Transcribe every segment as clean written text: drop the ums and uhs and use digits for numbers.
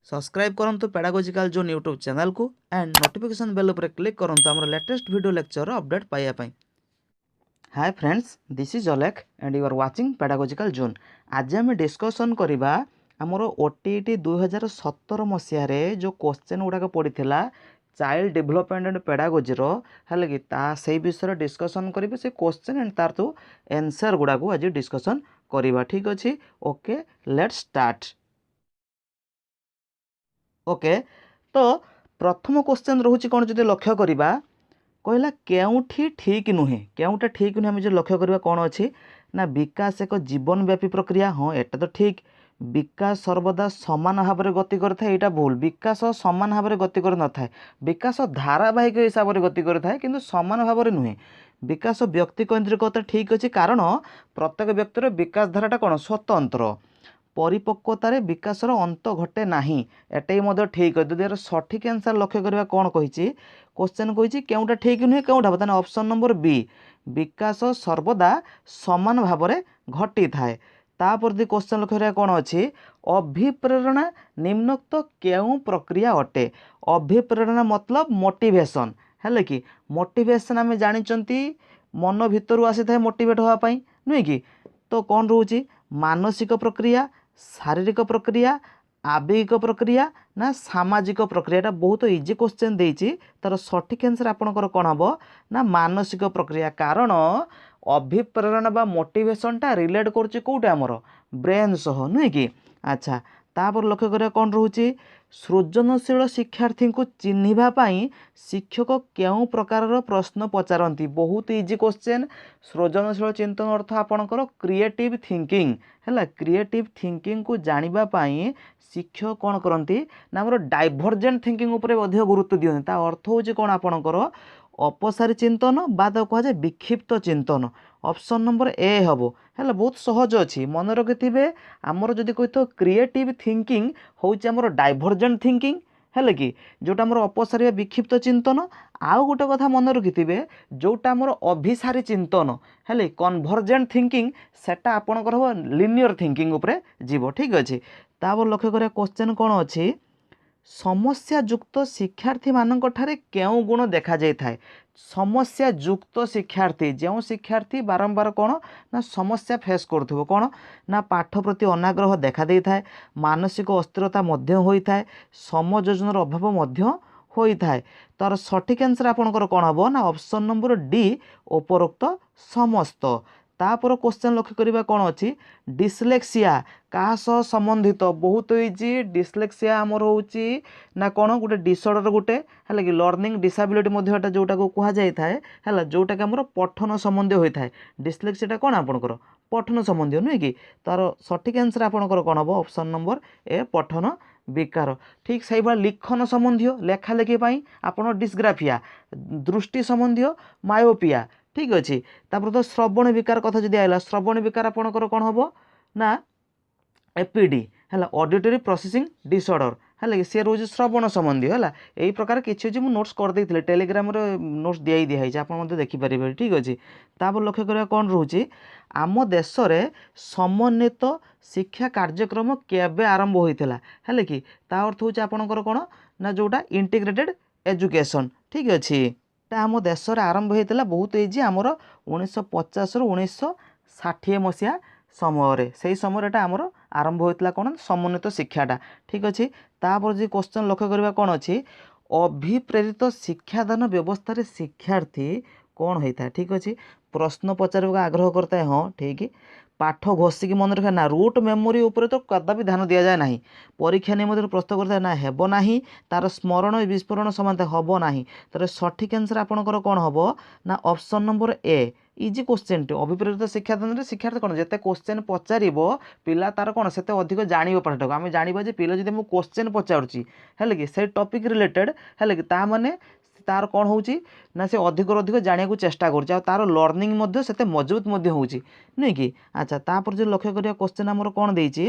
Subscribe करंतु Pedagogical Zone YouTube channel को and notification bell पर क्लिक करंतु हमर लेटेस्ट वीडियो लेक्चर अपडेट पाइबा पई। Hi friends, this is Alekh and you are watching Pedagogical Zone. आज आम डिस्कसन करबा हमर ओटीटी 2017 मसिया रे जो क्वेश्चन गुडाक पड़ीथिला चाइल्ड डेवलपमेंट एंड पेडागोजी रो हले कि ता सेही विषय डिस्कसन करिवे से क्वेश्चन एंड तार तो आंसर गुडाक आज डिस्कसन करबा। ठीक अछि, ओके लेट्स स्टार्ट। ओके, तो प्रथम क्वेश्चन रोचे कौन जो लक्ष्य करवा कहला केउठी ठीक नुहे, केउटा ठीक नुहे आम जो लक्ष्य करवा कौन अच्छी ना विकास एक जीवनव्यापी प्रक्रिया। हाँ एटा तो ठीक। विकास सर्वदा समान भाव में गति करता है, यहाँ भूल। विकास समान भाव में गति कर न था, विकास धारावाहिक हिसाब से गति करता है किंतु समान भाव में नुहे। विकास व्यक्ति केन्द्रिकता ठीक अच्छे, कारण प्रत्येक व्यक्तिर विकास धाराटा कौन स्वतंत्र। परिपक्वतार विकासर अंत घटे नहीं, एटा ठीक है। यदि यार सठिक आंसर लक्ष्य करवा कौन कही क्वेश्चन कही केउटा ठीक नुहे केउटा बताने ऑप्शन नंबर बी विकास सर्वदा समान भाव में घटी थाए। तापर यदि क्वेश्चन लक्ष्य करवा कौन अच्छी अभिप्रेरणा निम्नोक्त केउ प्रक्रिया अटे। अभिप्रेरणा मतलब मोटिवेशन है कि मोटिवेशन आम जानी मन भितर आसी था मोटिवेट होगापाई नुहे कि। तो कौन रोचे मानसिक प्रक्रिया, शारीरिक प्रक्रिया, आवेगिक प्रक्रिया ना सामाजिक प्रक्रिया। एटा बहुत इजी क्वेश्चन देइछि, तार सठिक आंसर आपनकर कौन हम ना मानसिक प्रक्रिया। कारण अभिप्रेरणा बा मोटिवेशनटा रिलेट करुच्ची कौटा आमर ब्रेन सह नुहे कि। अच्छा, तापर लक्ष्य करिया कौन रोचे सृजनशील शिक्षार्थी को चिन्हिबा पाई शिक्षक केउ प्रकार प्रश्न पचारती। बहुत इजी क्वेश्चन। सृजनशील चिंतन अर्थ आपणकर क्रिएटिव थिंकिंग है। क्रिएटिव थिंकिंग को जानिबा पाई शिक्षक कौन करती ना आमर डाइभर्जेंट थिंकिंग उपर अधिक गुरुत्व दियंती। ता अर्थ होची कौन आपणकर अपसारी चिंतन बा कहुए विक्षिप्त चिंतन। ऑप्शन नंबर ए हम है। बहुत सहज अच्छी, मन रखिथे आमर जदि कही तो क्रिएटिव थिंकिंग हूँ आमर डाइभर्जेंट थिंकिंग है कि जोटा आमर अपसारी विक्षिप्त चिंतन। आउ गोटे कथा मन रखिथे जोटा आमर अभिसारी चिंतन है कन्भर्जेंट थिंकिंग सेटा आपणकर हम लिनियर थिंकिंग उपरे जीव। ठीक अच्छे, तापर लक्ष्य करिया क्वेश्चन कौन अच्छी समस्या युक्त शिक्षार्थी मानक ठारे केउ गुण देखा जाय थाए। समस्या युक्त शिक्षार्थी जो शिक्षार्थी बारंबार कौन ना समस्या फेस करुथबो कौन ना पाठ प्रति अनाग्रह देखा दे थाए, मानसिक अस्थिरता मध्य होई थाए, समयोजनर अभाव मध्य होई थाए। तार सठिक आंसर आपनकर कौन हम ना ऑप्शन नंबर डी उपरोक्त समस्त। तापर क्वेश्चन लक्ष्य करवा कौन अच्छी डिस्लेक्सिया क्या सह संबंधित। बहुत इजी। डिस्लेक्सिया आमर होची ना कौन गोटे डिसऑर्डर गोटे है कि लर्निंग डिसेबिलिटी जोटा को कह जाए है जोटा कि आमर पठन संबंधी होता है। डिस्लेक्सिया कौन आपणकर पठन संबंधी नुहे कि। तार सठिक आंसर आपणकर कौन हम ऑप्शन नंबर ए पठन विकार। ठीक से भाई लिखन संबंधी लेखा लेखी आप डिस्ग्राफिया, दृष्टि संबंधी मायोपिया। ठीक अच्छे, तापर तो श्रवण विकार कथा जदि आइला श्रवण विकार आपणकर कौन हम ना एपीडी है ऑडिटरी प्रोसेसिंग डिसऑर्डर है कि सी रोज श्रवण संबंधी है। यही प्रकार किसी अच्छे मुझे नोट्स करदे टेलीग्राम नोट्स दिखाई आप देखिपारे। ठीक अच्छे, तापर लक्ष्य करवा कौन रोचे आम देश में समन्वित शिक्षा कार्यक्रम केबे आरंभ होता है कि ता अर्थ हूँ आपणकर कौन ना जोटा इंटीग्रेटेड एजुकेशन। ठीक अच्छे, आम देश में आरंभ होता बहुत इजी आमर 1950 रु 1960 मसीहा समय से समय आमर आरंभ होता कौन समन्वित शिक्षाटा। ठीक अच्छे, तापर जो क्वेश्चन लक्ष्य करवा कौन अच्छी अभिप्रेरित शिक्षादान व्यवस्था शिक्षार्थी कौन होता है। ठीक अच्छे, प्रश्न पचार आग्रह करता है। हाँ ठीक, पाठ घोषिक मन रखा ना रूट मेमोरी उपर तो कदापि ध्यान दि जाए ना। परीक्षा नियम प्रश्न करता है ना हेब ना, तार स्मरण विस्फोरण समानता हम ना। तार सठिक आंसर आपणकर कौन हम ना option number a easy question टे। अभिप्रेरित शिक्षादान शिक्षार्थी कौन जिते क्वेश्चन पचार पिला तार कौन से अधिक जान पाठ को आम जाना पिला जब मुझे क्वेश्चन पचारुची है कि से टॉपिक रिलेटेड है कि ताने तार कौन होची ना से अधिक अधिक जाना को चेष्टा कर तार लर्निंग से मजबूत नुहे कि। अच्छा, तापर जो लक्ष्य करिया क्वेश्चन आमर कौन देइछि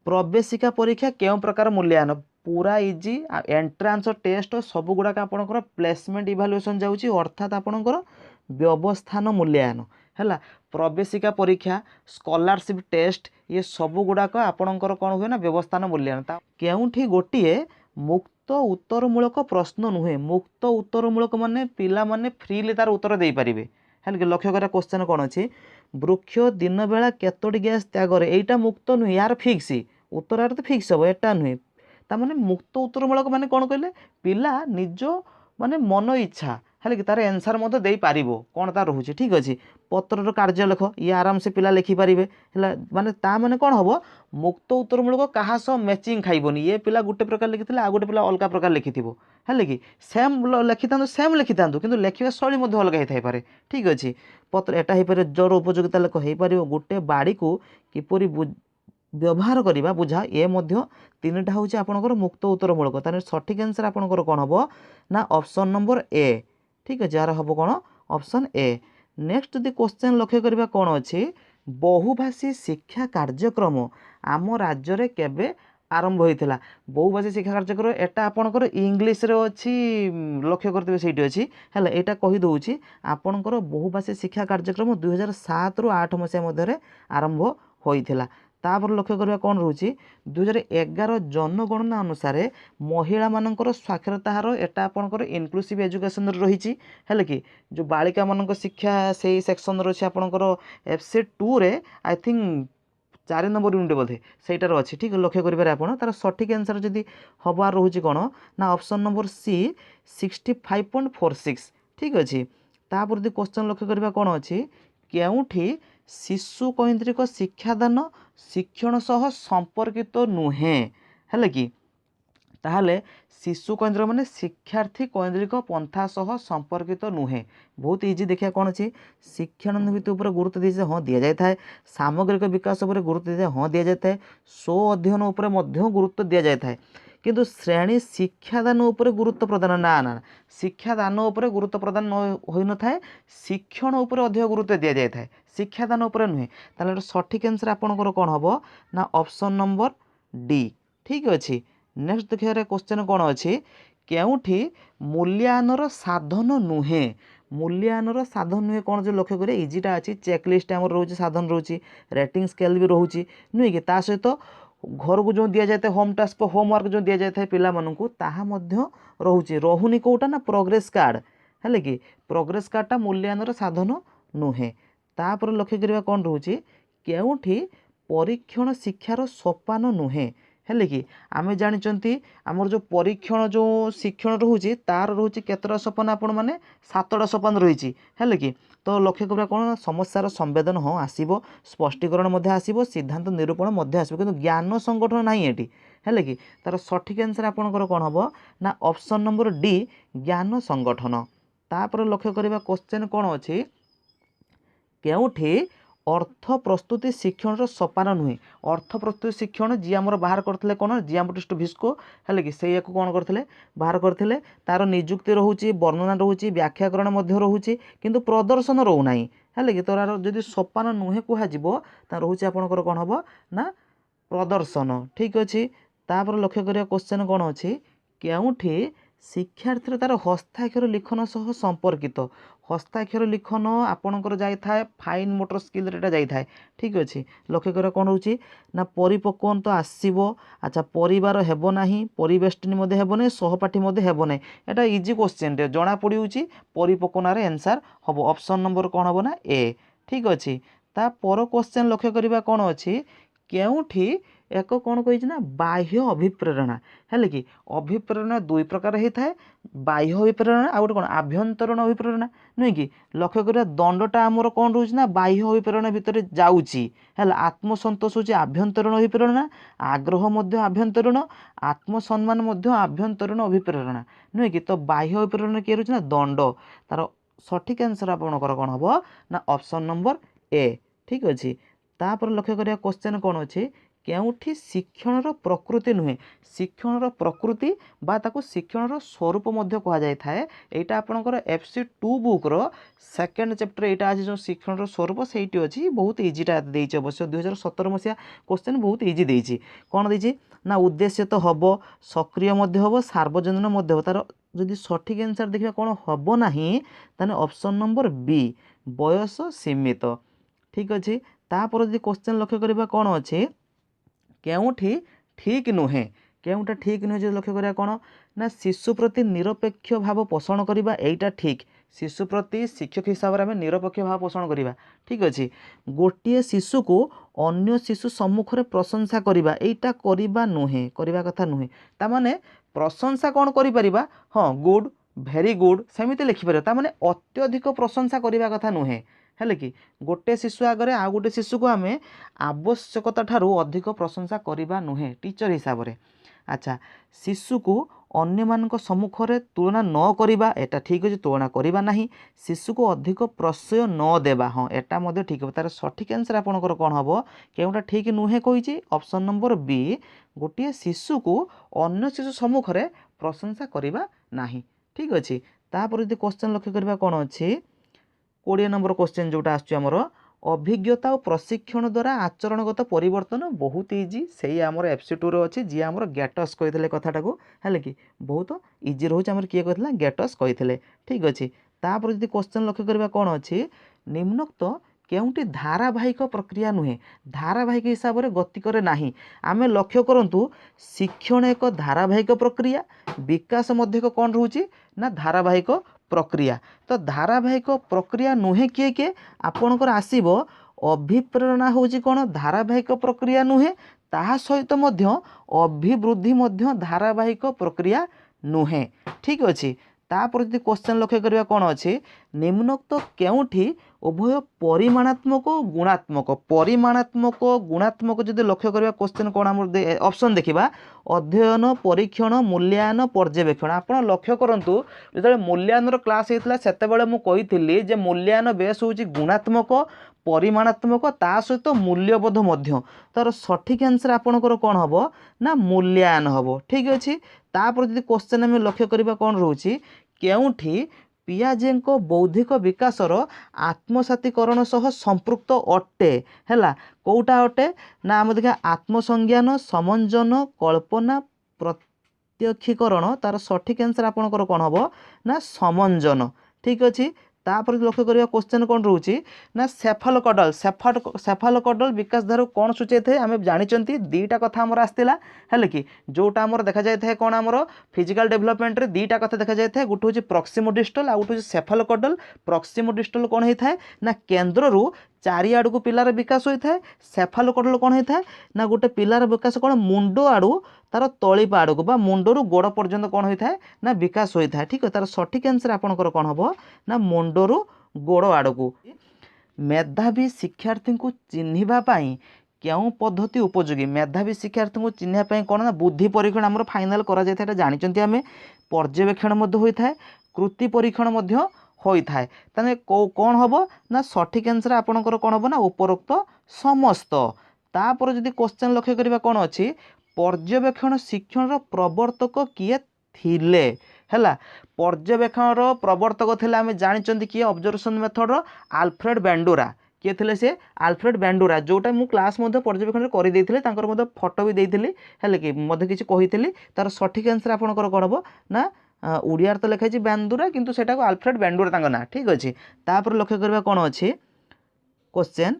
प्रवेशिका परीक्षा केउ प्रकार मूल्यांकन। पूरा इजी एंट्रांस टेस्ट सब गुड़ाक आपणकर प्लेसमेंट इभालुएसन जाउछि अर्थात आपणकर व्यवस्थान मूल्यांकन है। प्रवेशिका परीक्षा स्कॉलरशिप टेस्ट ये सब गुड़ाक आपणकर कौन हुए ना व्यवस्थान मूल्यांकन केउठी गोटे मुक्त उत्तरमूलक प्रश्न नुहे मुक्त उत्तरमूलक माने पिला माने फ्रीली तार उत्तर दे पारिबे है कि लक्ष्य करा क्वेश्चन कौन अच्छी वृक्ष दिन बेला केतोटी गैस त्याग एटा मुक्त नुहे यार फिक्स उत्तर यार तो फिक्स हम एटा नुहे तार मुक्त उत्तरमूलक माने कौन कहले पिला निज माने मन इच्छा है कि तार एनसार मत दे पारिबो कौन तार रोचे ठीक अच्छे पत्रर कार्य लेख ये आराम से पिला लिखिपारे है माने ता माने कौन हम मुक्त उत्तरमूलक क्या सह मैचिंग खाइबनी ये पिला गोटे प्रकार लिखी आ गोटे पिला अलग प्रकार लिखि है कि सेम लिखि था सेम लिखि था कि लिखा शैली अलग होता है ठीक अच्छे पत्र एटा हो पारे जर उपयोगिता लेख हो पार गोटे बाड़ी को किपरि व्यवहार करवा बुझा ये तीन टा हूँ आपंकर मुक्त उत्तरमूलक तार सठिक आंसर आपंकर कौन हम ना ऑप्शन नंबर ए ठीक है यार हम कौन ऑप्शन ए नेक्स्ट जदि क्वेश्चन लक्ष्य करवा कौन अच्छी बहुभाषी शिक्षा कार्यक्रम आम राज्य में केबे आरंभ होता बहुभाषी शिक्षा कार्यक्रम एटा आपंकर इंग्लीश रे अच्छी लक्ष्य करते से अच्छी है यहाँ कहीदे आपंकर बहुभाषी शिक्षा कार्यक्रम 2007 रु 8 मसीहा मध्य आरंभ होता तापर लक्ष्य करवा कौन रोचे 2011 जनगणना अनुसार महिला मानकर साक्षरता हार एटा आपंकर इनक्लूसिव एजुकेशन रही है कि जो बालिका मान शिक्षा से सेक्शन रही आपंकर FC 2 रे आई थिंक 4 नंबर यूनिट बोधे सहीटार अच्छी ठीक लक्ष्य करेंगे आप तार सठिक आंसर जदि हबार रोचे कौन ना ऑप्शन नंबर सी 65.46 ठीक अच्छे तापर यदि क्वेश्चन लक्ष्य करवा कौन अच्छी केउठी शिशु कैंद्रिक शिक्षादान शिक्षण सह संपर्कित नुहे है कि ताहले शिशु केन्द्र माने शिक्षार्थी कैंद्रिक पंथा सह संपर्कित नुहे बहुत इजी देखिए कौन अच्छी शिक्षानुभूति उपर गुरुत्व दी हाँ दि जाए सामग्रिक विकास उपर गुरुत्व दी जाए हाँ दि जाए स्व अध्ययन उपर गुरुत्व दि जाए किंतु श्रेणी शिक्षादान उपर गुरुत्व प्रदान ना ना शिक्षादान उपर गुरुत्व प्रदान हो न था शिक्षण उपर अधिक गुरुत्व दि जाए शिक्षादान उपर नुहे ताहले सठिक आंसर आपंकर कौन हम ना ऑप्शन नंबर डी ठीक अच्छे नेक्स्ट देखिए क्वेश्चन कौन अच्छी केउठी मूल्यांकन साधन नुहे मूल्यांकन साधन नुहे कौन जो लक्ष्य करें इजीटा अच्छी चेकलिस्ट आम रोचे साधन रोचे रेटिंग स्केल भी रोचे नुहे कि ता सहित घर को जो दि जाए होम टास्क होमवर्क जो दि जाए पिला मानू ताहा रोचे रोहुनी कौटा ना प्रोग्रेस कार्ड है कि प्रोग्रेस कार्डटा मूल्यांकन साधन नुहे तापर लक्ष्य करवा कौन रोचे केउठी परीक्षण शिक्षार सोपान नुहे है कि आम जानते आमर जो परीक्षण जो शिक्षण रोचे तार रोचे केतटा सोपान आपण मैंने 7टा सोपान रही है कि तो लक्ष्य करवा कौन समस्यार संवेदन हाँ आसब स्पष्टीकरण आसब सिद्धांत निरूपण आसब कि ज्ञान संगठन ना ये है कि तार सठिक आंसर आपंकर कौन हम ना ऑप्शन नंबर डी ज्ञान संगठन तापर लक्ष्य करवा क्वेश्चन कौन अच्छी केउठी अर्थ प्रस्तुति शिक्षण सोपान नुहे अर्थ प्रस्तुति शिक्षण जी आम बाहर करते कौन जियामटिस्ट भिस्को है कि से कौन करते बाहर करते तार निजुक्ति रोचे वर्णना रोचे व्याख्याकरण रोचे किंतु प्रदर्शन रोना है कि तार जदि सोपान नुहे कह रोचे आपंकर कौन हम ना प्रदर्शन ठीक अच्छे तापर लक्ष्य करिया क्वेश्चन कौन अच्छी केउठी शिक्षार्थी तार हस्ताक्षर लिखन सह संपर्कित हस्ताक्षर लिखन आपणकर जाए फाइन मोटर स्किल रेटा जाए ठीक अच्छे लक्ष्य करा कौन रोचे ना परिपक्वन तो आसब अच्छा परिवार हेब ना परिवेष्टनी हेब ना सहपाठी हेब ना यहाँ इजी क्वेश्चन टे जना पड़े परिपक्वनार आंसर हम ऑप्शन नंबर कौन हम ना ए ठीक अच्छे तापर क्वेश्चन लक्ष्य करवा कौन अच्छी केउठी एक कौन कही ना बाह्य अभिप्रेरणा है कि अभिप्रेरणा दुई प्रकार होता है बाह्य अभिप्रेरणा आ गए कौन आभ्यंतरण अभिप्रेरणा नुहे कि लक्ष्य करा दंडटा आमर कौन रोचे ना बाह्य अभिप्रेरणा भितर जाऊँगी है आत्मसंतोष हूँ आभ्यंतरण अभिप्रेरणा आग्रह आभ्यंतरण आत्मसम्मान आभ्यंतरण अभिप्रेरणा नुहे कि तो बाह्य अभिप्रेरणा किए रोचे ना दंड तार सठिक आंसर आपंकर कौन हम ना ऑप्शन नंबर ए ठीक अच्छे तापर लक्ष्य करिया क्वेश्चन कौन अच्छे केउठी शिक्षणर प्रकृति नुहे शिक्षणर प्रकृति बा ताको शिक्षणर स्वरूप कह जाए यहाँ आपंकर FC 2 बुक्र सेकेंड चैप्टर यहाँ आज जो शिक्षणर स्वरूप से अच्छी बहुत इजीटा देती अवश्य 2017 मसीहा क्वेश्चन बहुत इजी देती कौन देती ना उद्देश्य तो हम सक्रिय हम सार्वजनीन हम तार जदि सठिक आंसर देखा कौन हम ना ताने ऑप्शन नंबर बी बयस सीमित ठीक अच्छे तापर जब क्वेश्चन लक्ष्य करवा कौन अच्छे केउठी ठीक नुहे केउटा ठीक नुहे जो लक्ष्य करा कौन ना शिशु प्रति निरपेक्ष भाव पोषण करवा एटा ठीक शिशु प्रति शिक्षक हिसाब से आम निरपेक्ष भाव पोषण करवा ठीक अच्छे गोटे शिशु को अन्य शिशु सम्मुख में प्रशंसा करवा एटा करवा नुहे करवा कथा नुहे तामाने प्रशंसा कौन करिपरिबा हाँ गुड भेरी गुड सेमिति लिखिपर तामाने अत्यधिक प्रशंसा करवा कथा नुहे हेले कि गोटे शिशु आगे आ गोटे शिशु को आम आवश्यकता ठारू अधिक प्रशंसा करवा नुहे टीचर हिसाब से अच्छा शिशु को अन्य मानक सम्मुख में तुलना न करवा एटा ठीक अच्छे तुलना करवा नहीं शिशु को अधिक प्रश्रय न देवा हाँ एटा मध्य ठीक है तार सठिक आंसर आपंकर कौन हम केउटा ठीक नुहे कही ऑप्शन नंबर बी गोटे शिशु को अन्य शिशु सम्मुख में प्रशंसा करवा नहीं ठीक अच्छे तापर यदि क्वेश्चन लक्ष्य करवा कौन अच्छे 20 नंबर क्वेश्चन जोटा आमर अभिज्ञता और प्रशिक्षण द्वारा आचरणगत परिवर्तन बहुत इजी से आमर एफसी2 अच्छी जी आमर गैटस कही कथाटा को है कि बहुत इजी रोचे आमर किए कहला गैटस कही ठीक अच्छे तापर यदि क्वेश्चन लक्ष्य करवा कौन अच्छे निम्नोक्त केउटी धारावाहिक प्रक्रिया नुहे धारावाहिक हिसाब से गति करे नाही आमे लक्ष्य करंतु शिक्षण एक धारावाहिक प्रक्रिया विकास मध्य कौन रोचे ना धारावाहिक प्रक्रिया तो धारावाहिक प्रक्रिया नुहे किए किए आपणकर आसीबो अभिप्रेरणा होची कौन धारावाहिक प्रक्रिया नुहे ताहा सहित मध्य अभिवृद्धि मध्य धारावाहिक प्रक्रिया नुहे ठीक अच्छे तापर यदि क्वेश्चन लक्ष्य करवा कौन अच्छे निम्नोक्त केउठी उभय परिमाणात्मक गुणात्मक जदि लक्ष्य करवा क्वेश्चन कौन आम ऑप्शन देखा अध्ययन परीक्षण मूल्यांकन पर्यवेक्षण आप लक्ष्य करूँ जो मूल्यांकन क्लास होता से मुझे जे मूल्यांकन बेस हूँ गुणात्मक परिमाणात्मक ता सहित मूल्यबोध मध्य तार सठिक आंसर आपणकर कौन हम ना मूल्यांकन हम ठीक अच्छे तापर यदि क्वेश्चन आम लक्ष्य करवा कौन रोचे केउठी पियाजे बौद्धिक विकासर आत्मसातीकरण सह संपृक्त अटे है कौटा अटे ना आम देखा आत्मसंज्ञान समंजन कल्पना प्रत्यक्षीकरण तार सठिक आंसर आपणकर कौन हम ना समंजन ठीक अच्छे तापर लक्ष्य करवा क्वेश्चन कौन रोचे ना सेफालोकॉडल विकास धारा कौन सूचाई थाए आम जानी दीटा कथा आमर आसला है कि जोटा आमर देखा जाए कौन आमर फिजिकल डेभलपमेंट रे दीटा कथा देखा जाए गोटे हूँ प्रॉक्सिमोडिस्टल आ गोटे हूँ सेफालोकॉडल प्रॉक्सिमोडिस्टल कौन होता है ना केन्द्र चारिआड़ को पिलार विकास होता है सेफालोकॉडल कौन होता है ना गोटे पिलार विकास कौन मुंड आड़ू तार तलीपा आड़ को मुंडरू गोड़ पर्यंत कौन होता है ना विकास होता है ठीक है तार सठिक आंसर आपणकर कौन हम ना मुंडरू गोड़ आड़ को मेधावी शिक्षार्थी को चिन्हवाई क्यों पद्धति उपयोगी मेधावी शिक्षार्थी को चिन्हवाई कौन ना बुद्धि परीक्षण आम फाइनाल कर जानते आम पर्यवेक्षण होता है कृति परीक्षण होता है ताने कौन हम ना सठिक आंसर आपणकर कौन हम ना उपरोक्त समस्त तापर जदि क्वेश्चन लक्ष्य करवा कौन अच्छी पर्यवेक्षण शिक्षण प्रवर्तक किए थिले हैला पर्यवेक्षण प्रवर्तक थे आम जानते किए ऑब्जर्वेशन मेथड आल्फ्रेड बेंडोरा किए थे से आल्फ्रेड बेंडोरा जोटा मु क्लास पर्यवेक्षण कर फोटो भी देती है कि मध्य किसी कही तार सठिक आंसर आपणकर कौन हम ना ओडियार तो लिखाई बेंडोरा किंतु सेटा को आल्फ्रेड बेंडोरा ना ठीक अच्छे तापर लक्ष्य करवा कौन अच्छे क्वेश्चन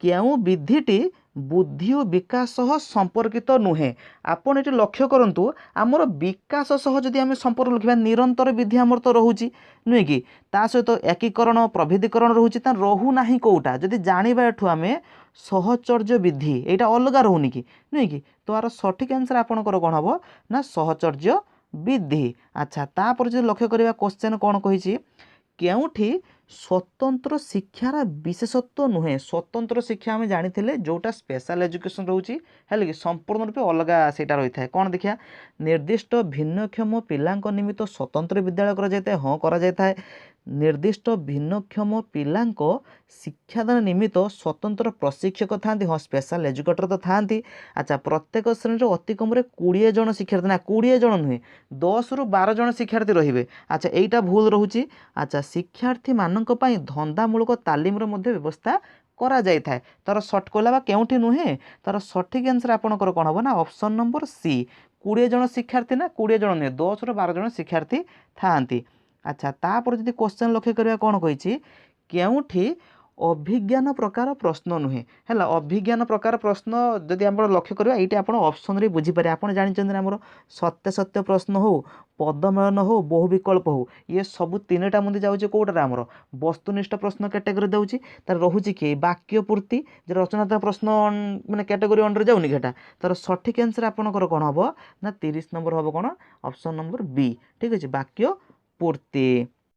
क्यों विधिटी बुद्धि और विकास सह संपर्कित नुहे आपड़ ये लक्ष्य करूँ आमर विकास सह जदि आम संपर्क लिखा निरंतर विधि आमर तो रोचे नुहे कि ता सहित एकीकरण प्रभेदीकरण रोचे रोना कौटा जदि जाना एठू आम सहचर्य विधि यहाँ अलग रोनी कि नुहे कि तो यार सठिक आंसर आपणकर कौन हम ना सहचर्य विधि अच्छा तापर जो लक्ष्य करवा क्वेश्चन कौन कही केउठी स्वतंत्र शिक्षार विशेषत्व नुहे स्वतंत्र शिक्षा आम जानी जोटा स्पेशल एजुकेशन रोचे है कि संपूर्ण रूपे अलग से रही है कौन देखिया निर्दिष्ट भिन्नक्षम पिलांक निमित्त स्वतंत्र विद्यालय कर हाँ कर निर्दिष्ट भिन्नक्षम पिलांक शिक्षादान निमित्त स्वतंत्र प्रशिक्षक था हाँ स्पेशल एजुकेटर तो था अच्छा प्रत्येक श्रेणी अति कम 20 जन शिक्षार्थी ना 20 जन नुहे 10 ରୁ 12 जन शिक्षार्थी रहिबे अच्छा एटा भूल रोचे अच्छा शिक्षार्थी मानक पई धंदामूलक तालीम व्यवस्था करा जाय थाए तार सर्ट कहला केउठी नुहे तार सठिक आंसर आपणकर कौन हम ना ऑप्शन नंबर सी 20 जन शिक्षार्थी ना 20 जन नुहे 10 ରୁ 12 जन शिक्षार्थी था अच्छा तापर जदि क्वेश्चन लक्ष्य करवा कौन कही केउठी अभिज्ञान प्रकार प्रश्न नुहे है अभिज्ञान प्रकार प्रश्न जदि आप लक्ष्य करेंगे ये आप ऑप्शन रे बुझीपारे आप जानते आमर सत्य सत्य प्रश्न हो पदमेलन हो बहु विकल्प हो ये सब तीनटा मुझे जाऊँचे कौटार आमर वस्तुनिष्ठ प्रश्न कैटेगोरी दूसरी तार रोचे किए वाक्य पूर्ति जे रचनात्मक प्रश्न माने कैटेगोरी अंडर जाऊनी कि तार सठिक आंसर आपंकर कौन हम ना 30 नंबर हम कौन ऑप्शन नंबर बी ठीक अच्छे वाक्य पूर्ति।